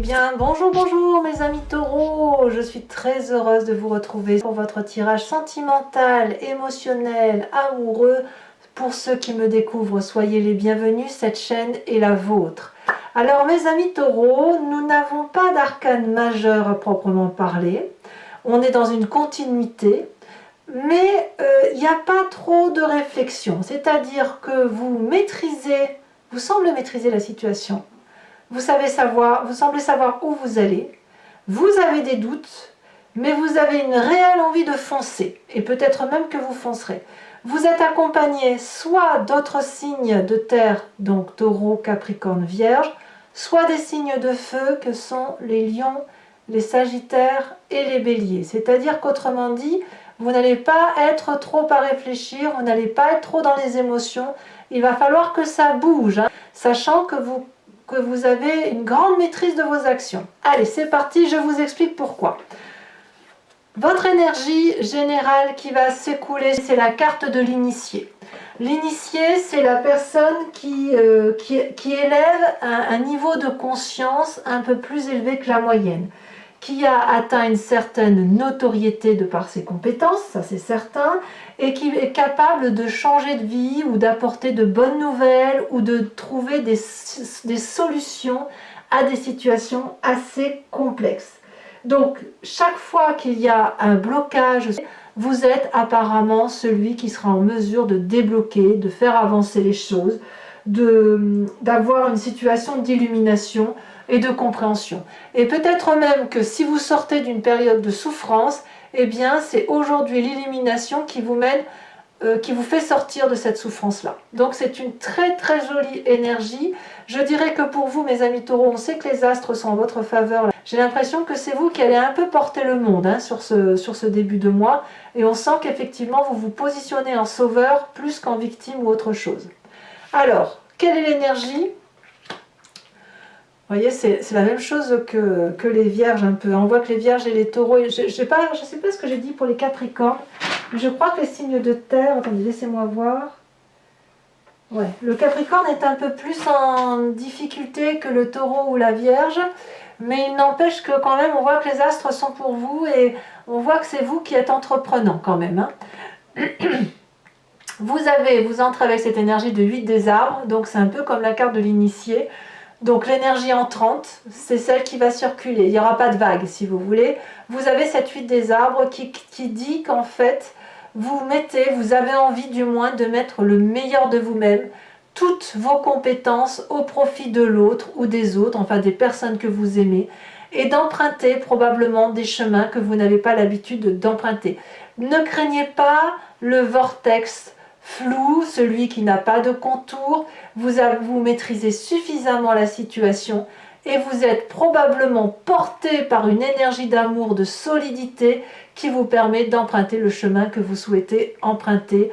bien, bonjour mes amis taureaux, je suis très heureuse de vous retrouver pour votre tirage sentimental, émotionnel, amoureux. Pour ceux qui me découvrent, soyez les bienvenus, cette chaîne est la vôtre. Alors mes amis taureaux, nous n'avons pas d'arcane majeur à proprement parler, on est dans une continuité, mais il n'y a pas trop de réflexion, c'est-à-dire que vous semblez maîtriser la situation. Vous semblez savoir où vous allez, vous avez des doutes, mais vous avez une réelle envie de foncer, et peut-être même que vous foncerez. Vous êtes accompagné soit d'autres signes de terre, donc taureau, capricorne, vierge, soit des signes de feu que sont les lions, les sagittaires et les béliers. C'est-à-dire qu'autrement dit, vous n'allez pas être trop à réfléchir, vous n'allez pas être trop dans les émotions, il va falloir que ça bouge, sachant que vous avez une grande maîtrise de vos actions. Allez, c'est parti, je vous explique pourquoi. Votre énergie générale qui va s'écouler, c'est la carte de l'initié. L'initié, c'est la personne qui élève un niveau de conscience un peu plus élevé que la moyenne, qui a atteint une certaine notoriété de par ses compétences, ça c'est certain, et qui est capable de changer de vie ou d'apporter de bonnes nouvelles ou de trouver des solutions à des situations assez complexes. Donc, chaque fois qu'il y a un blocage, vous êtes apparemment celui qui sera en mesure de débloquer, de faire avancer les choses, d'avoir une situation d'illumination et de compréhension. Et peut-être même que si vous sortez d'une période de souffrance, eh bien c'est aujourd'hui l'illumination qui vous mène, qui vous fait sortir de cette souffrance-là. Donc c'est une très très jolie énergie. Je dirais que pour vous, mes amis taureaux, on sait que les astres sont en votre faveur. J'ai l'impression que c'est vous qui allez un peu porter le monde sur ce début de mois. Et on sent qu'effectivement, vous vous positionnez en sauveur plus qu'en victime ou autre chose. Alors, quelle est l'énergie ? Vous voyez, c'est la même chose que les vierges un peu. On voit que les vierges et les taureaux, je ne sais pas ce que j'ai dit pour les capricornes, mais je crois que les signes de terre, attendez, laissez-moi voir. Ouais, le capricorne est un peu plus en difficulté que le taureau ou la vierge, mais il n'empêche que quand même, on voit que les astres sont pour vous et on voit que c'est vous qui êtes entreprenant quand même. Vous entrez avec cette énergie de 8 des arbres, donc c'est un peu comme la carte de l'initié. Donc l'énergie entrante, c'est celle qui va circuler. Il n'y aura pas de vague si vous voulez. Vous avez cette 8 des arbres qui dit qu'en fait, vous avez envie du moins de mettre le meilleur de vous-même, toutes vos compétences au profit de l'autre ou des autres, enfin des personnes que vous aimez, et d'emprunter probablement des chemins que vous n'avez pas l'habitude d'emprunter. Ne craignez pas le vortex flou, celui qui n'a pas de contour, vous maîtrisez suffisamment la situation et vous êtes probablement porté par une énergie d'amour, de solidité qui vous permet d'emprunter le chemin que vous souhaitez emprunter.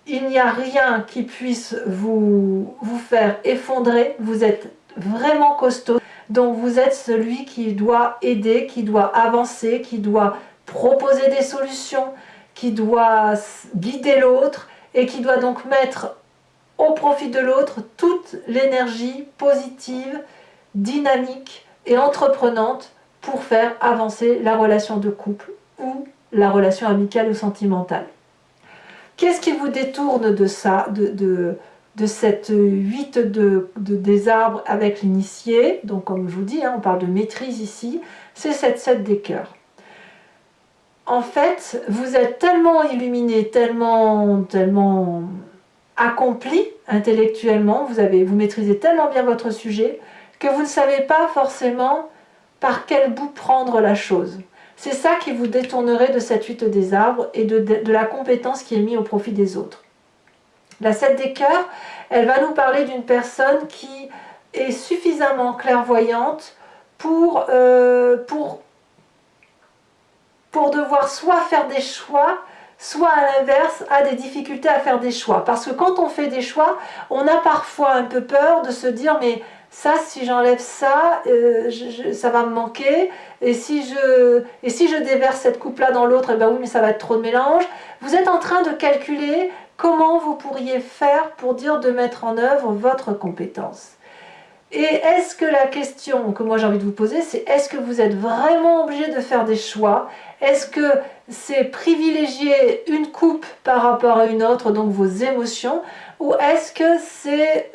Il n'y a rien qui puisse vous faire effondrer, vous êtes vraiment costaud, donc vous êtes celui qui doit aider, qui doit avancer, qui doit proposer des solutions, qui doit guider l'autre, et qui doit donc mettre au profit de l'autre toute l'énergie positive, dynamique et entreprenante pour faire avancer la relation de couple ou la relation amicale ou sentimentale. Qu'est-ce qui vous détourne de ça, de cette 8 des arbres avec l'initié? Donc comme je vous dis, on parle de maîtrise ici, c'est cette 7 des cœurs. En fait, vous êtes tellement illuminé, tellement accompli intellectuellement, vous maîtrisez tellement bien votre sujet, que vous ne savez pas forcément par quel bout prendre la chose. C'est ça qui vous détournerait de cette 8 des arbres et de la compétence qui est mise au profit des autres. La 7 des cœurs, elle va nous parler d'une personne qui est suffisamment clairvoyante pour devoir soit faire des choix, soit à l'inverse, a des difficultés à faire des choix. Parce que quand on fait des choix, on a parfois un peu peur de se dire mais ça, si j'enlève ça, ça va me manquer. Et si je déverse cette coupe-là dans l'autre, eh ben oui, mais ça va être trop de mélange. Vous êtes en train de calculer comment vous pourriez faire pour dire de mettre en œuvre votre compétence. Et est-ce que la question que moi j'ai envie de vous poser, c'est est-ce que vous êtes vraiment obligé de faire des choix? Est-ce que c'est privilégier une coupe par rapport à une autre, donc vos émotions, ou est-ce que c'est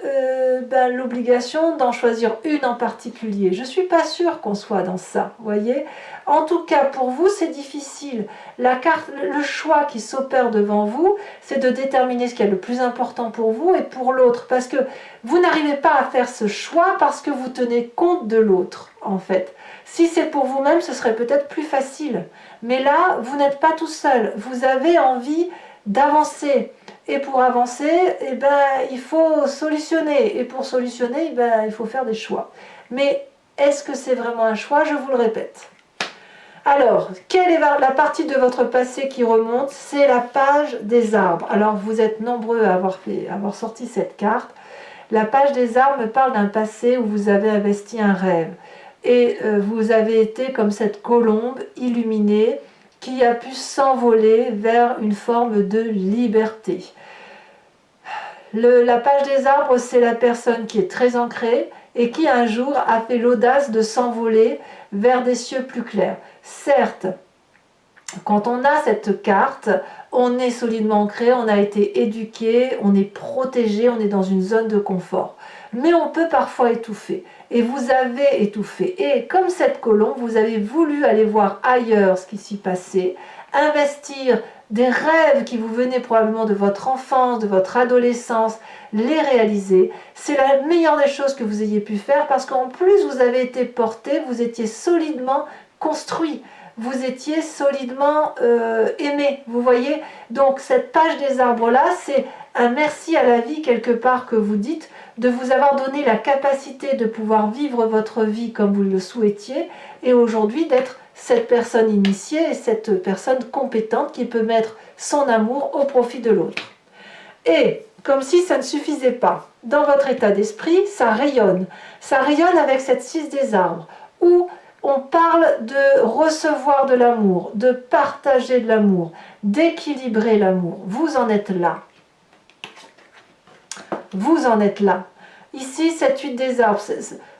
l'obligation d'en choisir une en particulier? Je ne suis pas sûre qu'on soit dans ça, vous voyez? En tout cas, pour vous, c'est difficile. La carte, le choix qui s'opère devant vous, c'est de déterminer ce qui est le plus important pour vous et pour l'autre, parce que vous n'arrivez pas à faire ce choix parce que vous tenez compte de l'autre, en fait. Si c'est pour vous-même, ce serait peut-être plus facile. Mais là, vous n'êtes pas tout seul. Vous avez envie d'avancer. Et pour avancer, eh ben, il faut solutionner. Et pour solutionner, eh ben, il faut faire des choix. Mais est-ce que c'est vraiment un choix? Je vous le répète. Alors, quelle est la partie de votre passé qui remonte? C'est la page des arbres. Alors, vous êtes nombreux à avoir sorti cette carte. La page des arbres me parle d'un passé où vous avez investi un rêve. Et vous avez été comme cette colombe illuminée qui a pu s'envoler vers une forme de liberté. La page des arbres, c'est la personne qui est très ancrée et qui un jour a fait l'audace de s'envoler vers des cieux plus clairs. Certes, quand on a cette carte, on est solidement ancré, on a été éduqué, on est protégé, on est dans une zone de confort. Mais on peut parfois étouffer. Et vous avez étouffé. Et comme cette colombe, vous avez voulu aller voir ailleurs ce qui s'y passait, investir des rêves qui vous venaient probablement de votre enfance, de votre adolescence, les réaliser. C'est la meilleure des choses que vous ayez pu faire parce qu'en plus vous avez été porté, vous étiez solidement construit. Vous étiez solidement aimé, vous voyez. Donc cette page des arbres-là, c'est un merci à la vie quelque part que vous dites, de vous avoir donné la capacité de pouvoir vivre votre vie comme vous le souhaitiez, et aujourd'hui d'être cette personne initiée et cette personne compétente qui peut mettre son amour au profit de l'autre. Et comme si ça ne suffisait pas, dans votre état d'esprit, ça rayonne avec cette 6 des arbres, où on parle de recevoir de l'amour, de partager de l'amour, d'équilibrer l'amour. Vous en êtes là. Vous en êtes là. Ici, cette 8 des arbres,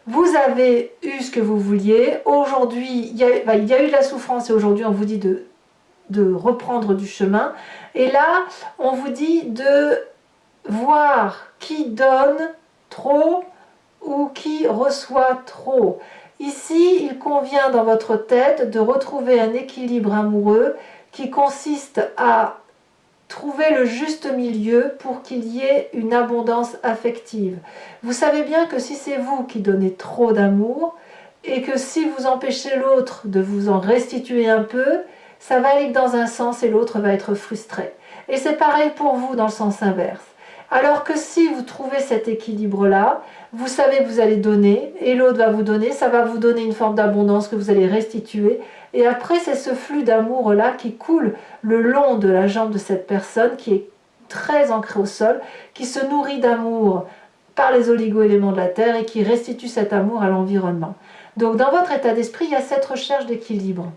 vous avez eu ce que vous vouliez. Aujourd'hui, il y a eu de la souffrance et aujourd'hui, on vous dit de reprendre du chemin. Et là, on vous dit de voir qui donne trop ou qui reçoit trop. Ici, il convient dans votre tête de retrouver un équilibre amoureux qui consiste à trouver le juste milieu pour qu'il y ait une abondance affective. Vous savez bien que si c'est vous qui donnez trop d'amour et que si vous empêchez l'autre de vous en restituer un peu, ça va aller dans un sens et l'autre va être frustré. Et c'est pareil pour vous dans le sens inverse. Alors que si vous trouvez cet équilibre-là, vous savez que vous allez donner et l'autre va vous donner, ça va vous donner une forme d'abondance que vous allez restituer. Et après, c'est ce flux d'amour-là qui coule le long de la jambe de cette personne qui est très ancrée au sol, qui se nourrit d'amour par les oligo-éléments de la terre et qui restitue cet amour à l'environnement. Donc dans votre état d'esprit, il y a cette recherche d'équilibre.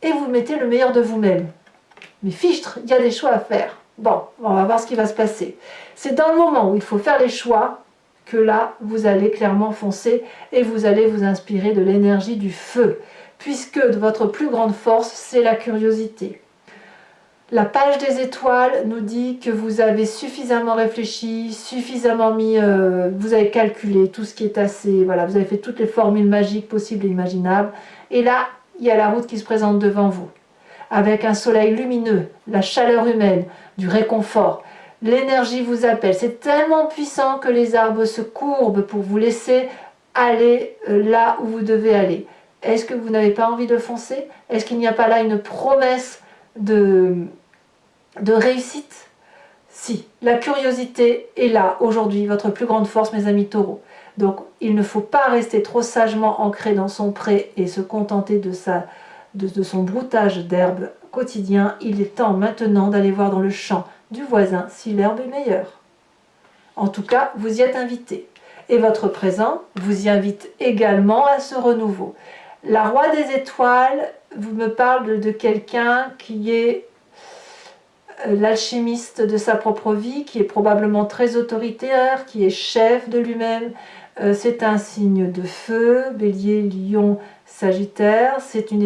Et vous mettez le meilleur de vous-même. Mais fichtre, il y a des choix à faire. Bon, on va voir ce qui va se passer. C'est dans le moment où il faut faire les choix que là, vous allez clairement foncer et vous allez vous inspirer de l'énergie du feu, puisque votre plus grande force, c'est la curiosité. La page des étoiles nous dit que vous avez suffisamment réfléchi, suffisamment mis, vous avez calculé tout ce qui est assez, voilà, vous avez fait toutes les formules magiques possibles et imaginables. Et là, il y a la route qui se présente devant vous, avec un soleil lumineux, la chaleur humaine, du réconfort. L'énergie vous appelle. C'est tellement puissant que les arbres se courbent pour vous laisser aller là où vous devez aller. Est-ce que vous n'avez pas envie de foncer? Est-ce qu'il n'y a pas là une promesse de réussite? Si, la curiosité est là aujourd'hui, votre plus grande force, mes amis taureaux. Donc, il ne faut pas rester trop sagement ancré dans son pré et se contenter de son broutage d'herbe quotidien. Il est temps maintenant d'aller voir dans le champ du voisin si l'herbe est meilleure. En tout cas, vous y êtes invité. Et votre présent vous y invite également à ce renouveau. La roi des étoiles vous me parle de quelqu'un qui est l'alchimiste de sa propre vie, qui est probablement très autoritaire, qui est chef de lui-même, C'est un signe de feu, Bélier, Lion, Sagittaire. C'est une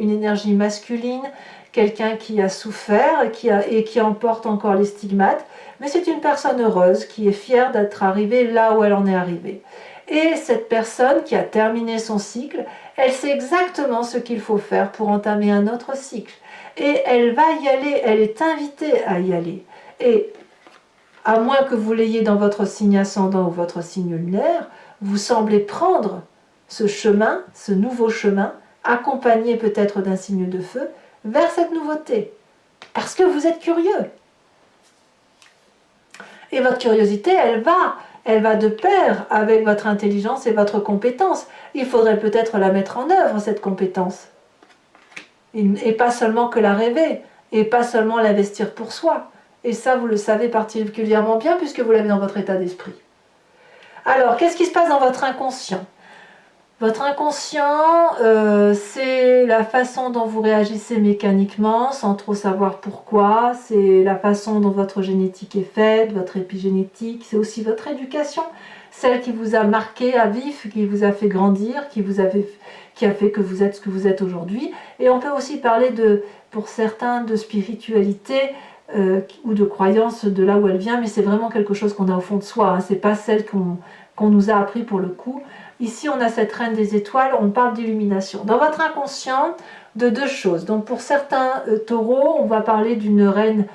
énergie masculine, quelqu'un qui a souffert et qui emporte encore les stigmates. Mais c'est une personne heureuse qui est fière d'être arrivée là où elle en est arrivée. Et cette personne qui a terminé son cycle, elle sait exactement ce qu'il faut faire pour entamer un autre cycle. Et elle va y aller, elle est invitée à y aller. Et à moins que vous l'ayez dans votre signe ascendant ou votre signe lunaire, vous semblez prendre ce chemin, ce nouveau chemin, accompagné peut-être d'un signe de feu, vers cette nouveauté. Parce que vous êtes curieux. Et votre curiosité, elle va de pair avec votre intelligence et votre compétence. Il faudrait peut-être la mettre en œuvre, cette compétence. Et pas seulement que la rêver, et pas seulement l'investir pour soi. Et ça, vous le savez particulièrement bien puisque vous l'avez dans votre état d'esprit. Alors, qu'est-ce qui se passe dans votre inconscient? Votre inconscient, c'est la façon dont vous réagissez mécaniquement, sans trop savoir pourquoi. C'est la façon dont votre génétique est faite, votre épigénétique. C'est aussi votre éducation, celle qui vous a marqué à vif, qui vous a fait grandir, qui a fait que vous êtes ce que vous êtes aujourd'hui. Et on peut aussi parler, pour certains, de spiritualité, ou de croyance de là où elle vient, mais c'est vraiment quelque chose qu'on a au fond de soi, hein. C'est pas celle qu'on nous a appris pour le coup. Ici, on a cette reine des étoiles, on parle d'illumination. Dans votre inconscient, de deux choses. Donc pour certains taureaux, on va parler d'une reine,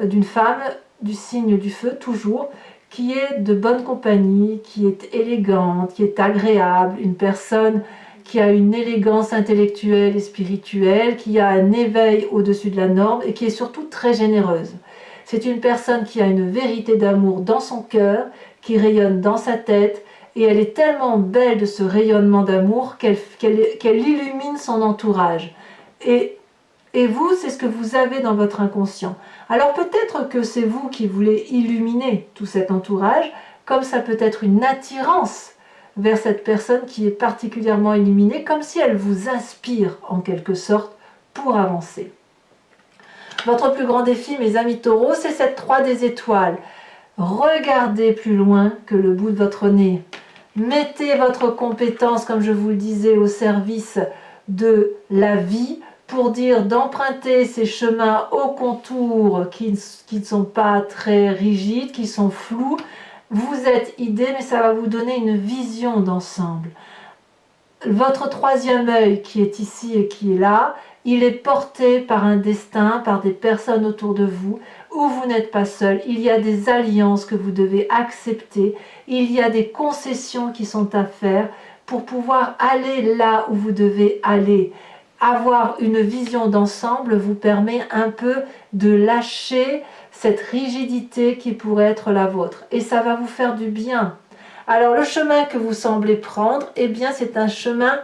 d'une femme, du signe du feu, toujours, qui est de bonne compagnie, qui est élégante, qui est agréable, une personne qui a une élégance intellectuelle et spirituelle, qui a un éveil au-dessus de la norme et qui est surtout très généreuse. C'est une personne qui a une vérité d'amour dans son cœur, qui rayonne dans sa tête, et elle est tellement belle de ce rayonnement d'amour qu'elle illumine son entourage. Et vous, c'est ce que vous avez dans votre inconscient. Alors peut-être que c'est vous qui voulez illuminer tout cet entourage, comme ça peut être une attirance vers cette personne qui est particulièrement illuminée, comme si elle vous inspire en quelque sorte pour avancer. Votre plus grand défi, mes amis taureaux, c'est cette 3 des étoiles. Regardez plus loin que le bout de votre nez. Mettez votre compétence, comme je vous le disais, au service de la vie, pour dire d'emprunter ces chemins au contour qui ne sont pas très rigides, qui sont flous. Vous êtes idée, mais ça va vous donner une vision d'ensemble. Votre troisième œil qui est ici et qui est là, il est porté par un destin, par des personnes autour de vous, où vous n'êtes pas seul. Il y a des alliances que vous devez accepter, il y a des concessions qui sont à faire pour pouvoir aller là où vous devez aller. Avoir une vision d'ensemble vous permet un peu de lâcher cette rigidité qui pourrait être la vôtre. Et ça va vous faire du bien. Alors le chemin que vous semblez prendre, eh bien c'est un chemin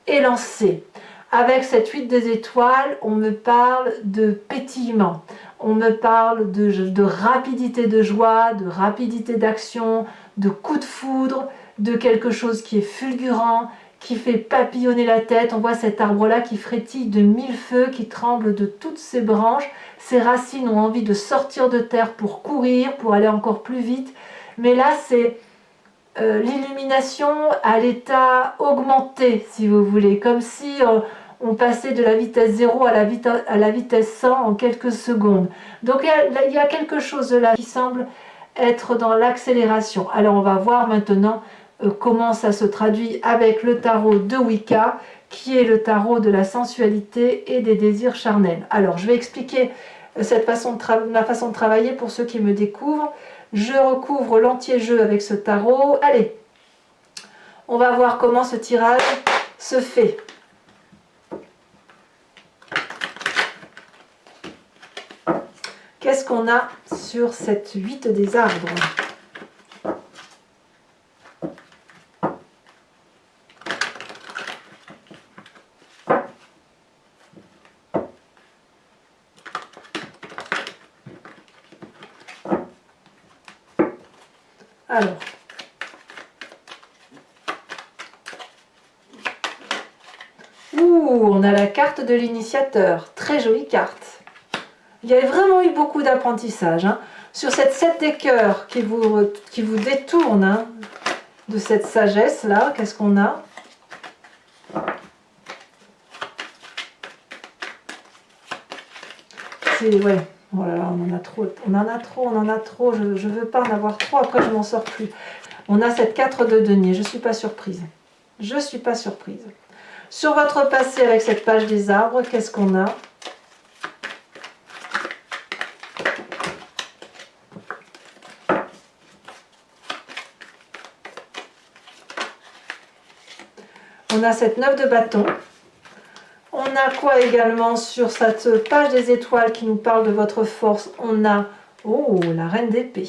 élancé. Avec cette 8 des étoiles, on me parle de pétillement. On me parle de rapidité de joie, de rapidité d'action, de coup de foudre, de quelque chose qui est fulgurant, qui fait papillonner la tête. On voit cet arbre-là qui frétille de 1000 feux, qui tremble de toutes ses branches. Ses racines ont envie de sortir de terre pour courir, pour aller encore plus vite. Mais là, c'est l'illumination à l'état augmenté, si vous voulez. Comme si on passait de la vitesse 0 à la vitesse 100 en quelques secondes. Donc il y a quelque chose là qui semble être dans l'accélération. Alors on va voir maintenant comment ça se traduit avec le tarot de Wicca, qui est le tarot de la sensualité et des désirs charnels. Alors je vais expliquer ma façon de travailler pour ceux qui me découvrent. Je recouvre l'entier-jeu avec ce tarot. Allez, on va voir comment ce tirage se fait. Qu'est-ce qu'on a sur cette 8 des arbres ? Alors, on a la carte de l'initiateur, très jolie carte. Il y a vraiment eu beaucoup d'apprentissage. Sur cette 7 des cœurs qui vous détourne, de cette sagesse-là. Qu'est-ce qu'on a? Ouais, oh là là, on en a trop, on en a trop, on en a trop. Je ne veux pas en avoir trop, après je m'en sors plus. On a cette 4 de denier, je ne suis pas surprise. Je ne suis pas surprise. Sur votre passé avec cette page des arbres, qu'est-ce qu'on a? On a cette 9 de bâton. On a quoi également sur cette page des étoiles qui nous parle de votre force? On a, oh, la reine d'épée.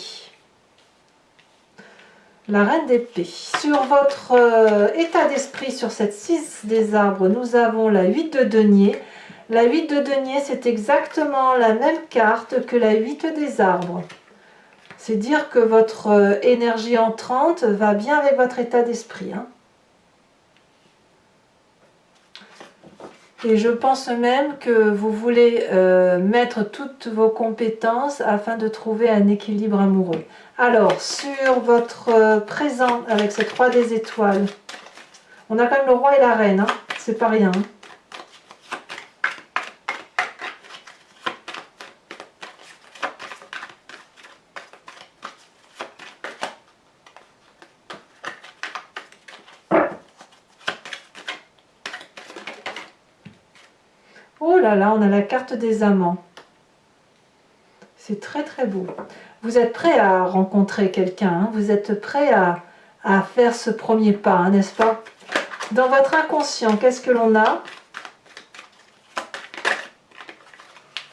La reine d'épée. Sur votre état d'esprit, sur cette 6 des arbres, nous avons la 8 de denier. La 8 de denier, c'est exactement la même carte que la 8 des arbres. C'est dire que votre énergie entrante va bien avec votre état d'esprit, hein. Et je pense même que vous voulez mettre toutes vos compétences afin de trouver un équilibre amoureux. Alors, sur votre présent avec ces 3 des étoiles, on a quand même le roi et la reine, hein, c'est pas rien. Oh là là, on a la carte des amants. C'est très très beau. Vous êtes prêt à rencontrer quelqu'un, hein, vous êtes prêt à faire ce premier pas, hein, n'est-ce pas? Dans votre inconscient, qu'est-ce que l'on a?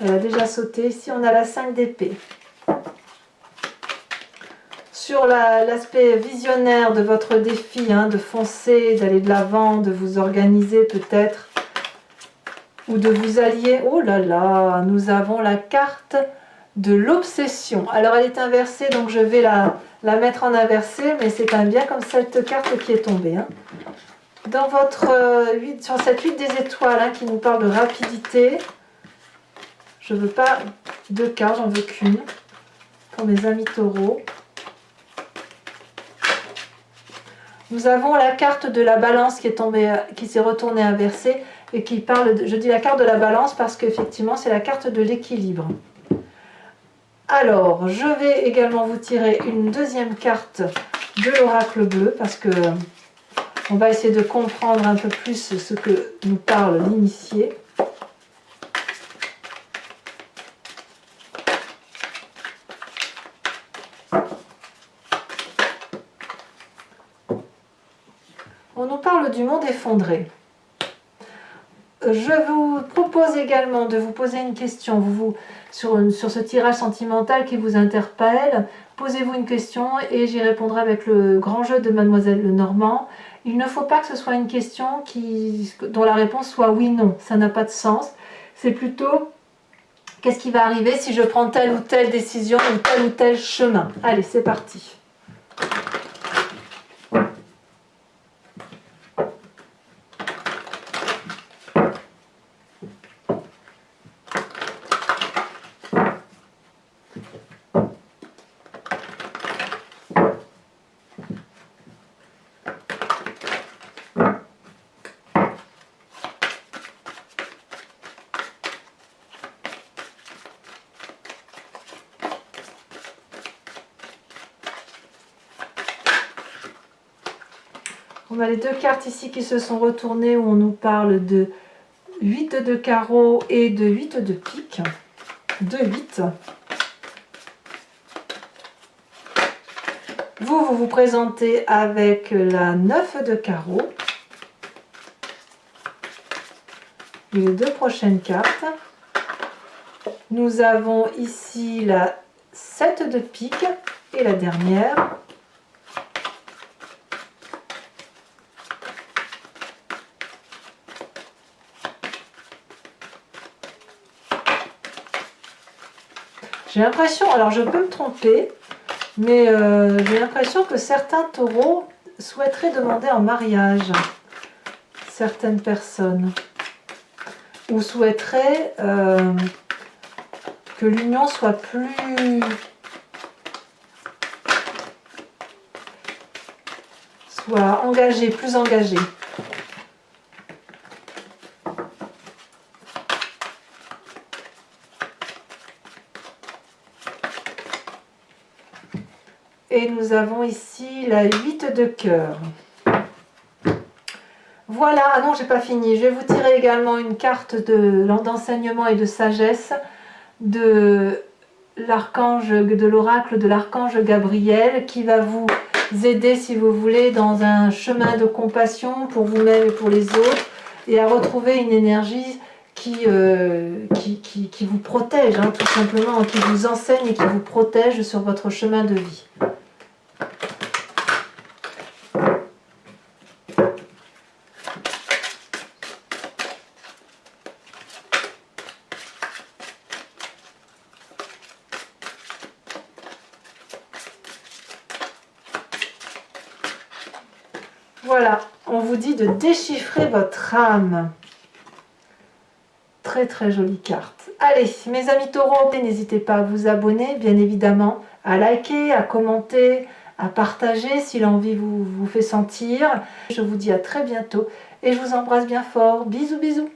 Elle a déjà sauté. Ici, on a la 5 d'épée. Sur l'aspect visionnaire de votre défi, hein, de foncer, d'aller de l'avant, de vous organiser peut-être, ou de vous allier. Oh là là, nous avons la carte de l'obsession. Alors elle est inversée, donc je vais la mettre en inversé, mais c'est quand même bien comme cette carte qui est tombée, hein. Dans votre 8, sur cette 8 des étoiles, hein, qui nous parle de rapidité, je ne veux pas 2 cartes, j'en veux qu'une pour mes amis taureaux. Nous avons la carte de la balance qui est tombée, qui s'est retournée inversée et qui parle, je dis la carte de la balance parce qu'effectivement c'est la carte de l'équilibre. Alors, je vais également vous tirer une deuxième carte de l'oracle bleu parce que on va essayer de comprendre un peu plus ce que nous parle l'initié. On nous parle du monde effondré. Je vous propose également de vous poser une question sur ce tirage sentimental qui vous interpelle. Posez-vous une question et j'y répondrai avec le grand jeu de Mademoiselle Lenormand. Il ne faut pas que ce soit une question dont la réponse soit oui/non. Ça n'a pas de sens. C'est plutôt qu'est-ce qui va arriver si je prends telle ou telle décision ou tel chemin. Allez, c'est parti. On a les 2 cartes ici qui se sont retournées où on nous parle de 8 de carreau et de 8 de pique. 2-8. Vous vous présentez avec la 9 de carreau. Les 2 prochaines cartes. Nous avons ici la 7 de pique et la dernière. J'ai l'impression, alors je peux me tromper, mais j'ai l'impression que certains taureaux souhaiteraient demander en mariage certaines personnes. Ou souhaiteraient que l'union soit plus... Voilà, engagé, plus engagé. Et nous avons ici la 8 de cœur. Voilà, ah non, j'ai pas fini. Je vais vous tirer également une carte d'enseignement et de sagesse de l'archange, de l'oracle de l'archange Gabriel, qui va vous aider, si vous voulez, dans un chemin de compassion pour vous-même et pour les autres, et à retrouver une énergie qui vous protège, hein, tout simplement, qui vous enseigne et qui vous protège sur votre chemin de vie. Voilà, on vous dit de déchiffrer votre âme. Très très jolie carte. Allez, mes amis taureaux, n'hésitez pas à vous abonner, bien évidemment, à liker, à commenter, à partager si l'envie vous fait sentir. Je vous dis à très bientôt et je vous embrasse bien fort. Bisous bisous.